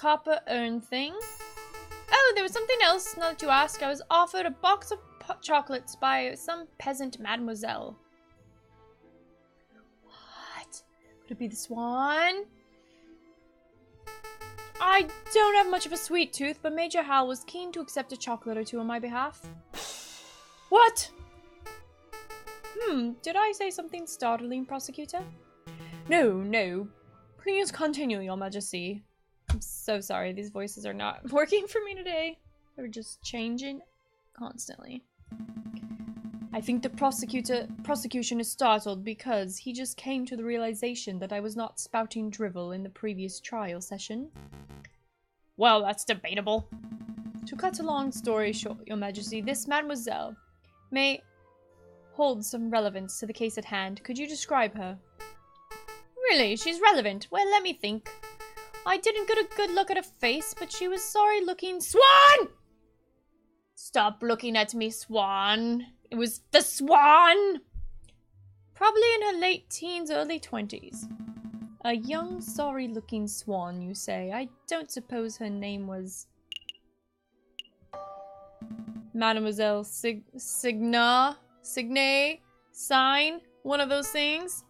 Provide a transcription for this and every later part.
copper urn thing. Oh, there was something else, now that you ask. I was offered a box of chocolates by some peasant mademoiselle. What? Could it be the swan? I don't have much of a sweet tooth, but Major Hal was keen to accept a chocolate or two on my behalf. What? Did I say something startling, Prosecutor? No. Please continue, Your Majesty. I'm so sorry, these voices are not working for me today. They're just changing constantly. I think the prosecution is startled because he just came to the realization that I was not spouting drivel in the previous trial session. Well, that's debatable. To cut a long story short, Your Majesty, this mademoiselle may hold some relevance to the case at hand. Could you describe her? Really? She's relevant? Well, let me think. I didn't get a good look at her face, but she was sorry-looking. Swan! Stop looking at me, Swan. It was the Swan! Probably in her late teens, early 20s. A young, sorry-looking swan, you say. I don't suppose her name was... Mademoiselle Signe? Sign? One of those things?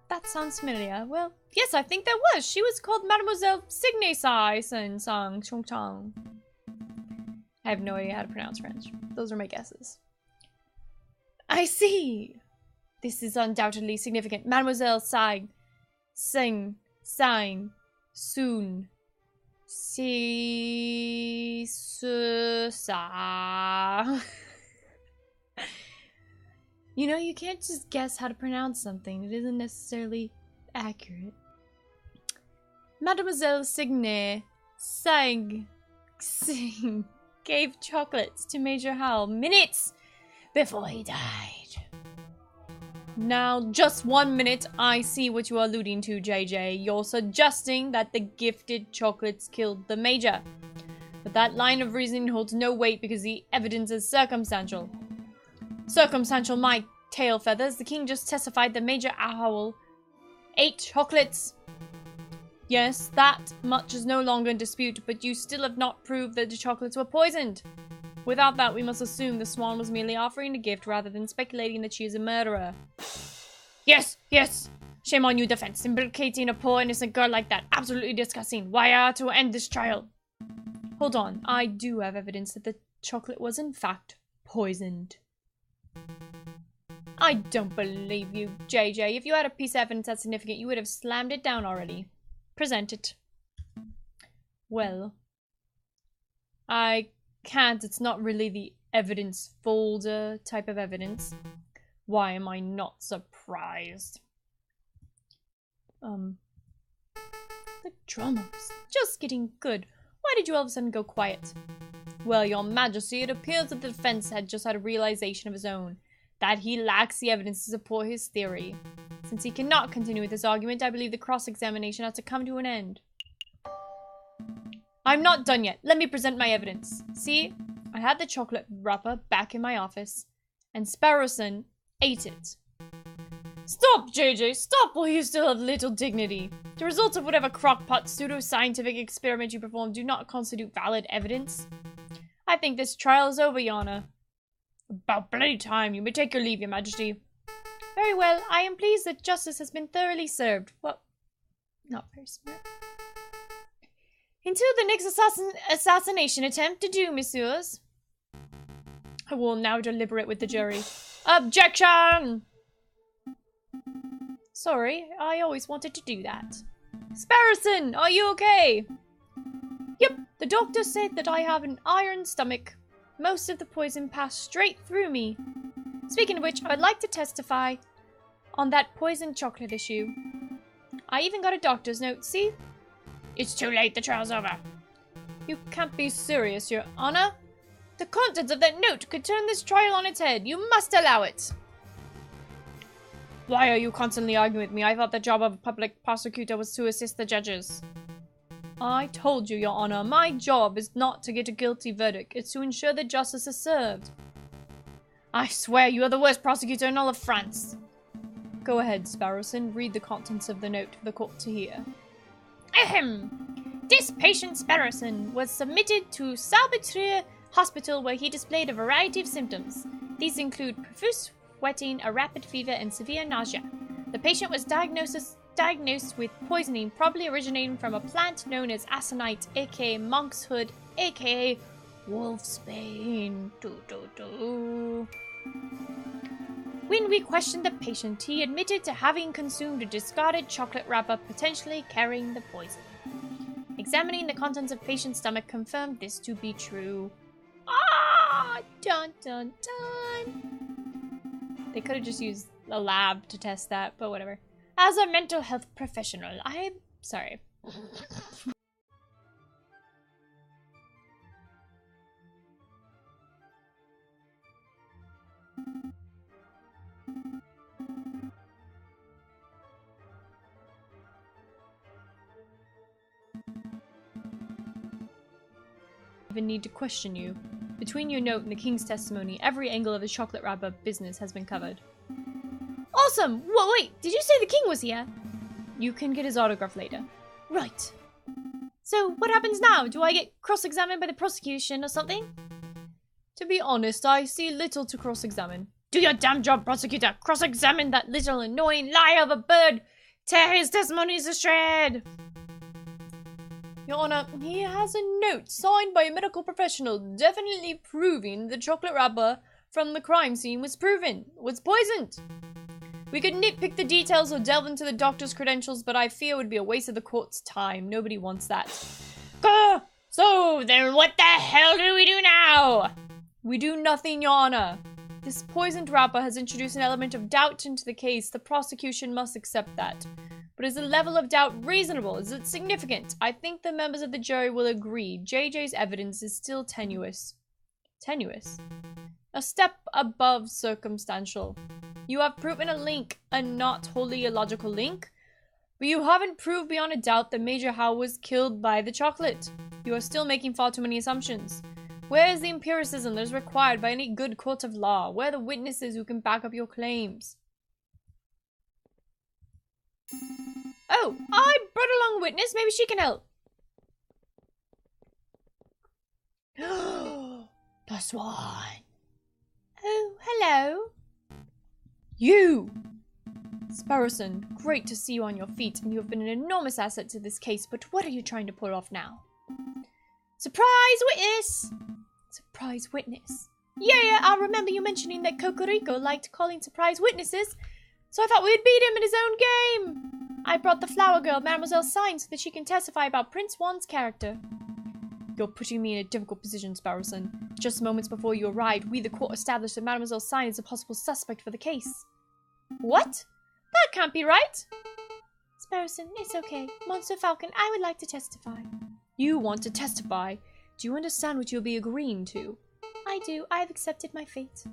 That sounds familiar. Well, yes, I think there was. She was called Mademoiselle Signe Sang Chung Tong. I have no idea how to pronounce French. Those are my guesses. I see. This is undoubtedly significant. Mademoiselle Sign, Soon, Sa. You know, you can't just guess how to pronounce something. It isn't necessarily accurate. Mademoiselle Signe gave chocolates to Major Hal minutes before he died. Now, just 1 minute, I see what you are alluding to, JJ. You're suggesting that the gifted chocolates killed the Major. But that line of reasoning holds no weight because the evidence is circumstantial. Circumstantial, my tail feathers. The king just testified that Major Owl ate chocolates. Yes, that much is no longer in dispute, but you still have not proved that the chocolates were poisoned. Without that, we must assume the swan was merely offering a gift rather than speculating that she is a murderer. Yes! Shame on you, defense. Implicating a poor innocent girl like that. Absolutely disgusting. Why are to end this trial? Hold on. I do have evidence that the chocolate was in fact poisoned. I don't believe you, JJ. If you had a piece of evidence that's significant, you would have slammed it down already. Present it. Well, I can't. It's not really the evidence folder type of evidence. Why am I not surprised? The drama's just getting good. Why did you all of a sudden go quiet? Well, Your Majesty, it appears that the defense had just had a realization of his own, that he lacks the evidence to support his theory. Since he cannot continue with this argument, I believe the cross-examination has to come to an end. I'm not done yet. Let me present my evidence. See, I had the chocolate wrapper back in my office, and Sparrowson ate it. Stop, JJ! Stop while you still have little dignity. The results of whatever crockpot pseudo-scientific experiment you performed do not constitute valid evidence. I think this trial is over, Your Honor. About bloody time. You may take your leave, Your Majesty. Very well. I am pleased that justice has been thoroughly served. Well, not very smart. Until the next assassination attempt, adieu, messieurs. I will now deliberate with the jury. Objection! Sorry, I always wanted to do that. Sparrowson, are you okay? Yep, the doctor said that I have an iron stomach. Most of the poison passed straight through me. Speaking of which, I would like to testify on that poisoned chocolate issue. I even got a doctor's note, see? It's too late, the trial's over. You can't be serious, Your Honor. The contents of that note could turn this trial on its head. You must allow it. Why are you constantly arguing with me? I thought the job of a public prosecutor was to assist the judges. I told you, Your Honor, my job is not to get a guilty verdict. It's to ensure that justice is served. I swear you are the worst prosecutor in all of France. Go ahead, Sparrowson. Read the contents of the note for the court to hear. Ahem. This patient, Sparrowson, was submitted to Salvatore Hospital where he displayed a variety of symptoms. These include profuse sweating, a rapid fever, and severe nausea. The patient was diagnosed with poisoning, probably originating from a plant known as aconite, aka monk's hood, aka wolfsbane. When we questioned the patient, he admitted to having consumed a discarded chocolate wrapper, potentially carrying the poison. Examining the contents of patient's stomach confirmed this to be true. Ah! Dun dun dun! They could have just used a lab to test that, but whatever. As a mental health professional, I'm sorry. Even need to question you. Between your note and the king's testimony, every angle of his chocolate wrapper business has been covered. Awesome! Whoa, wait, did you say the king was here? You can get his autograph later. Right. So, what happens now? Do I get cross-examined by the prosecution or something? To be honest, I see little to cross-examine. Do your damn job, prosecutor! Cross-examine that little annoying liar of a bird! Tear his testimonies to shred! Your Honor, he has a note signed by a medical professional definitely proving the chocolate wrapper from the crime scene was poisoned. We could nitpick the details or delve into the doctor's credentials, but I fear it would be a waste of the court's time. Nobody wants that. So, then what the hell do we do now? We do nothing, Your Honor. This poisoned wrapper has introduced an element of doubt into the case. The prosecution must accept that. But is the level of doubt reasonable? Is it significant? I think the members of the jury will agree. JJ's evidence is still tenuous. Tenuous? A step above circumstantial. You have proven a link, a not wholly illogical link, but you haven't proved beyond a doubt that Major Howe was killed by the chocolate. You are still making far too many assumptions. Where is the empiricism that is required by any good court of law? Where are the witnesses who can back up your claims? Oh, I brought along a witness. Maybe she can help. Plus one. Oh, hello. You! Sparrowson, great to see you on your feet, and you have been an enormous asset to this case, but what are you trying to pull off now? Surprise witness! Surprise witness. Yeah, I remember you mentioning that Cocorico liked calling surprise witnesses, so I thought we'd beat him in his own game. I brought the flower girl, Mademoiselle Sign, so that she can testify about Prince Juan's character. You're putting me in a difficult position, Sparrowson. Just moments before you arrived, we the court established that Mademoiselle Sign is a possible suspect for the case. What? That can't be right! Sparrowson, it's okay. Monsieur Falcon, I would like to testify. You want to testify? Do you understand what you'll be agreeing to? I do. I have accepted my fate.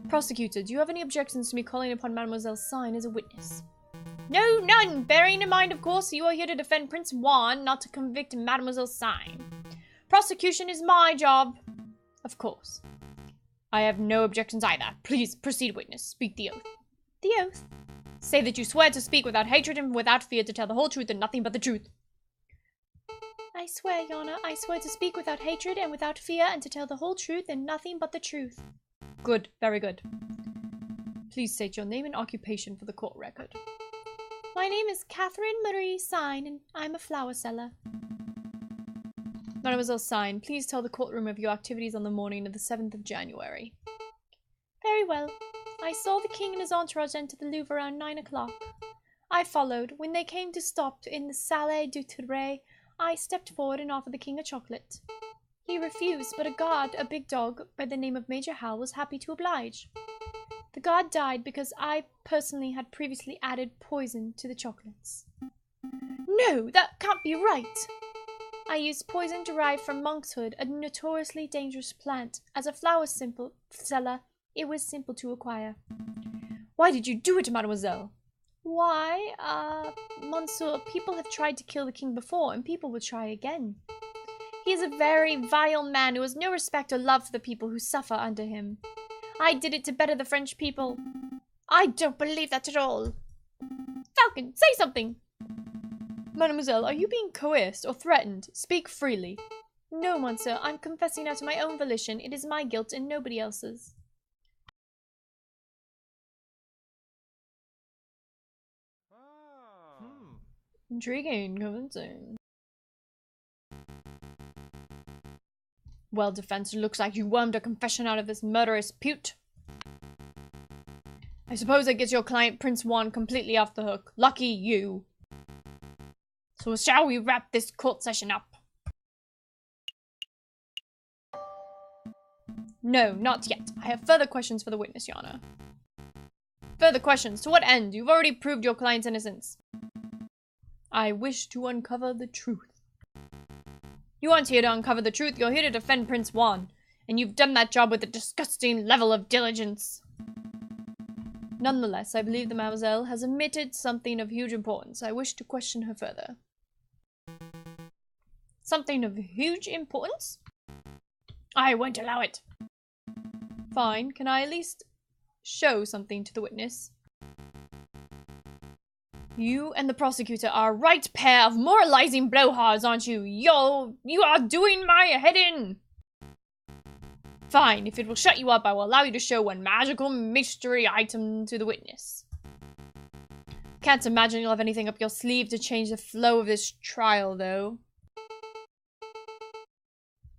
Prosecutor, do you have any objections to me calling upon Mademoiselle Sign as a witness? No, none! Bearing in mind, of course, you are here to defend Prince Juan, not to convict Mademoiselle Sign. Prosecution is my job. Of course. I have no objections either. Please, proceed, witness. Speak the oath. The oath? Say that you swear to speak without hatred and without fear, to tell the whole truth and nothing but the truth. I swear, Your Honor, I swear to speak without hatred and without fear, and to tell the whole truth and nothing but the truth. Good, very good. Please state your name and occupation for the court record. My name is Catherine Marie Sign, and I'm a flower seller. Mademoiselle Sign, please tell the courtroom of your activities on the morning of the 7th of January. Very well. I saw the king and his entourage enter the Louvre around 9 o'clock. I followed. When they came to stop in the Salle du Touret, I stepped forward and offered the king a chocolate. He refused, but a guard, a big dog, by the name of Major Howe, was happy to oblige. The guard died because I personally had previously added poison to the chocolates. No, that can't be right! I used poison derived from monkshood, a notoriously dangerous plant. As a flower seller, it was simple to acquire. Why did you do it, mademoiselle? Why, monsieur, people have tried to kill the king before, and people will try again. He is a very vile man who has no respect or love for the people who suffer under him. I did it to better the French people. I don't believe that at all. Falcon, say something! Mademoiselle, are you being coerced or threatened? Speak freely. No, monsieur, I'm confessing out of my own volition. It is my guilt and nobody else's. Intriguing, convincing. Well, defense, it looks like you wormed a confession out of this murderous pute. I suppose that gets your client, Prince Juan, completely off the hook. Lucky you. So shall we wrap this court session up? No, not yet. I have further questions for the witness, Your Honor. Further questions? To what end? You've already proved your client's innocence. I wish to uncover the truth. You aren't here to uncover the truth. You're here to defend Prince Juan. And you've done that job with a disgusting level of diligence. Nonetheless, I believe the mademoiselle has omitted something of huge importance. I wish to question her further. Something of huge importance? I won't allow it. Fine. Can I at least show something to the witness? You and the prosecutor are a right pair of moralizing blowhards, aren't you? You are doing my head in! Fine, if it will shut you up, I will allow you to show one magical mystery item to the witness. Can't imagine you'll have anything up your sleeve to change the flow of this trial, though.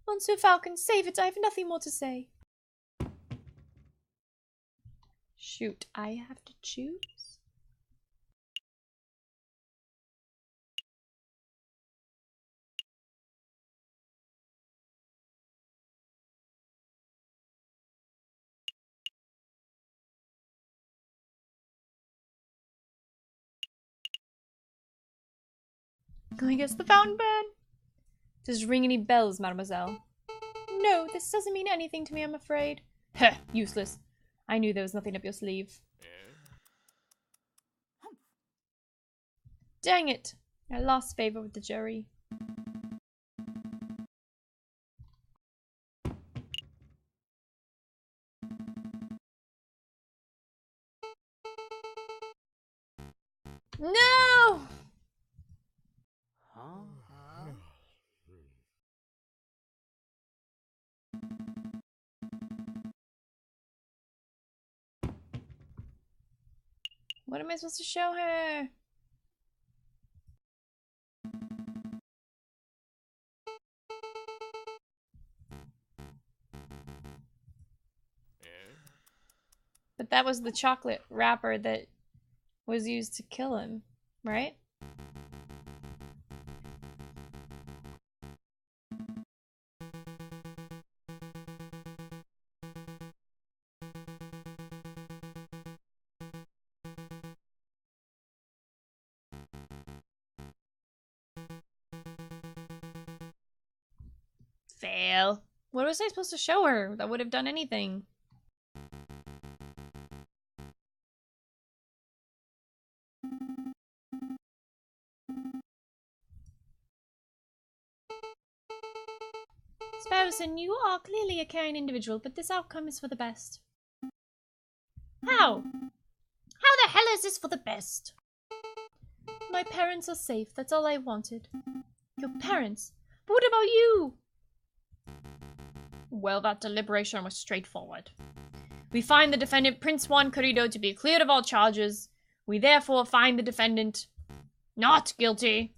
Monsieur Falcon, save it, I have nothing more to say. Shoot, I have to choose? I guess the fountain pen. Does it ring any bells, mademoiselle? No, this doesn't mean anything to me, I'm afraid. Heh, useless. I knew there was nothing up your sleeve. Dang it. I lost favor with the jury. No! What am I supposed to show her? But that was the chocolate wrapper that was used to kill him, right? Fail. What was I supposed to show her that would have done anything? Sparrowson, you are clearly a caring individual, but this outcome is for the best. How? How the hell is this for the best? My parents are safe, that's all I wanted. Your parents? But what about you? Well, that deliberation was straightforward. We find the defendant, Prince Juan Corrido, to be cleared of all charges. We therefore find the defendant not guilty.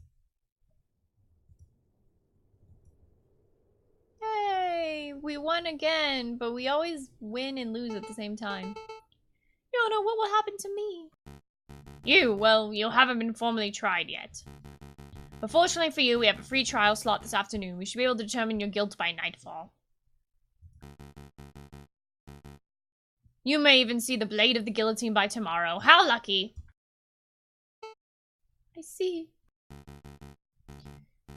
Hey, we won again, but we always win and lose at the same time. You don't know what will happen to me. Well, you haven't been formally tried yet. But fortunately for you, we have a free trial slot this afternoon. We should be able to determine your guilt by nightfall. You may even see the blade of the guillotine by tomorrow. How lucky! I see.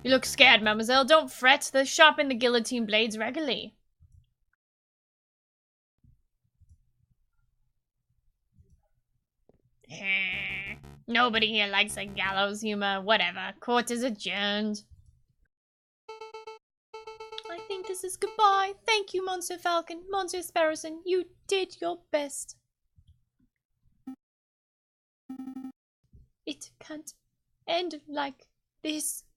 You look scared, mademoiselle. Don't fret. They sharpen the guillotine blades regularly. Nobody here likes a gallows humor. Whatever. Court is adjourned. I think this is goodbye. Thank you, Monsieur Falcon. Monsieur Sparrowson, you did your best. It can't end like This